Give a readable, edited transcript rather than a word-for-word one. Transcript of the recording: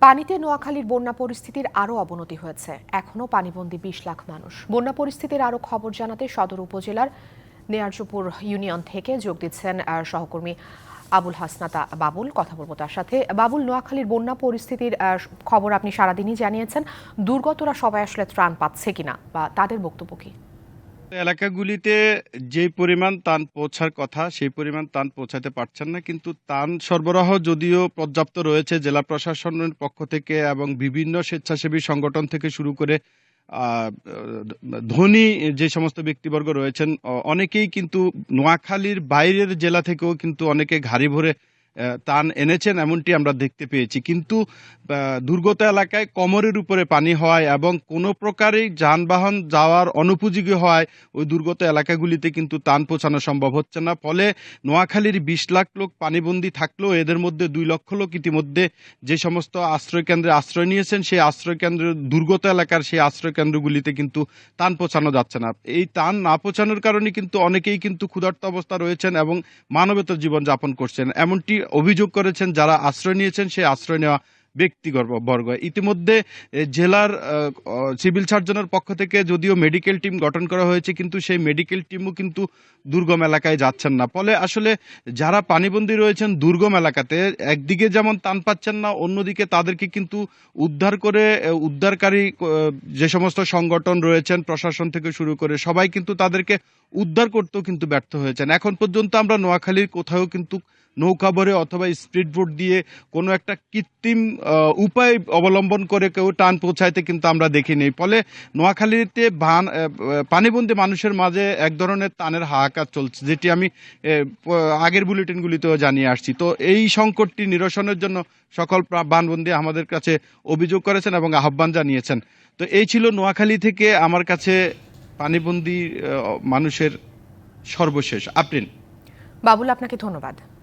পানিতে নোয়াখালীর বন্যা পরিস্থিতির আরও অবনতি হয়েছে। এখনও পানিবন্দী ২০ লাখ মানুষ। বন্যা পরিস্থিতির আরও খবর জানাতে সদর উপজেলার নেয়ারজপুর ইউনিয়ন থেকে যোগ দিচ্ছেন সহকর্মী আবুল হাসনাত বাবুল। কথা বলবো তার সাথে। বাবুল, নোয়াখালীর বন্যা পরিস্থিতির খবর আপনি সারাদিনই জানিয়েছেন। দুর্গতরা সবাই আসলে ত্রাণ পাচ্ছে কিনা বা তাদের বক্তব্য কি? এলাকাগুলিতে যে পরিমাণ ত্রাণ পৌঁছার কথা সেই পরিমাণ ত্রাণ পৌঁছাতে পারছেন না, কিন্তু ত্রাণ সরবরাহ যদিও পর্যাপ্ত রয়েছে জেলা প্রশাসনের পক্ষ থেকে এবং বিভিন্ন স্বেচ্ছাসেবী সংগঠন থেকে শুরু করে আহ, ধনী যে সমস্ত ব্যক্তিবর্গ রয়েছেন অনেকেই কিন্তু নোয়াখালীর বাইরের জেলা থেকেও কিন্তু অনেকে ঘাড়ি ভরে ত্রাণ এনেছেন, এমনটি আমরা দেখতে পেয়েছি। কিন্তু দুর্গত এলাকায় কোমরের উপরে পানি হওয়ায় এবং কোনো প্রকারেই যানবাহন যাওয়ার অনুপযোগী হওয়ায় ওই দুর্গত এলাকাগুলিতে কিন্তু ত্রাণ পৌঁছানো সম্ভব হচ্ছে না। ফলে নোয়াখালীর ২০ লাখ লোক পানিবন্দী থাকলেও এদের মধ্যে ২ লক্ষ লোক ইতিমধ্যে যে সমস্ত আশ্রয় কেন্দ্রে আশ্রয় নিয়েছেন সেই আশ্রয় কেন্দ্র দুর্গত এলাকার সেই আশ্রয় কেন্দ্রগুলিতে কিন্তু ত্রাণ পৌঁছানো যাচ্ছে না। এই ত্রাণ না পৌঁছানোর কারণে কিন্তু অনেকেই কিন্তু ক্ষুধার্ত অবস্থা রয়েছেন এবং মানবেতর জীবন যাপন করছেন, এমনটি অভিযোগ করেছেন যারা আশ্রয় নিয়েছেন সেই আশ্রয় নেওয়া ব্যক্তিবর্গ। ইতিমধ্যে জেলার সিভিল সার্জনের পক্ষ থেকে যদিও মেডিকেল টিম গঠন করা হয়েছে, কিন্তু সেই মেডিকেল টিমও কিন্তু দুর্গম এলাকায় যাচ্ছেন না। ফলে আসলে যারা পানিবন্দী রয়েছেন দুর্গম এলাকাতে একদিকে যেমন ত্রাণ পাচ্ছেন না, অন্যদিকে তাদেরকে কিন্তু উদ্ধার করে উদ্ধারকারী যে সমস্ত সংগঠন রয়েছেন প্রশাসন থেকে শুরু করে সবাই কিন্তু তাদেরকে উদ্ধার করতেও কিন্তু ব্যর্থ হয়েছেন। এখন পর্যন্ত আমরা নোয়াখালীর কোথাও কিন্তু নৌকা ভরে অথবা স্পিড বোট দিয়ে কোনো একটা কৃত্রিম উপায় অবলম্বন করে কেউ টান পৌঁছাইতে কিন্তু আমরা দেখিনি। ফলে নোয়াখালীতে পানিবন্দী মানুষের মাঝে এক ধরনের ত্রাণের হাহাকার চলছে, যেটি আমি আগের বুলেটিনগুলিতেও জানিয়ে আসছি। তো এই সংকটটি নিরসনের জন্য সকল বানবন্দী আমাদের কাছে অভিযোগ করেছেন এবং আহ্বান জানিয়েছেন। তো এই ছিল নোয়াখালী থেকে আমার কাছে পানিবন্দী মানুষের সর্বশেষ আপডেট। বাবুল, আপনাকে ধন্যবাদ।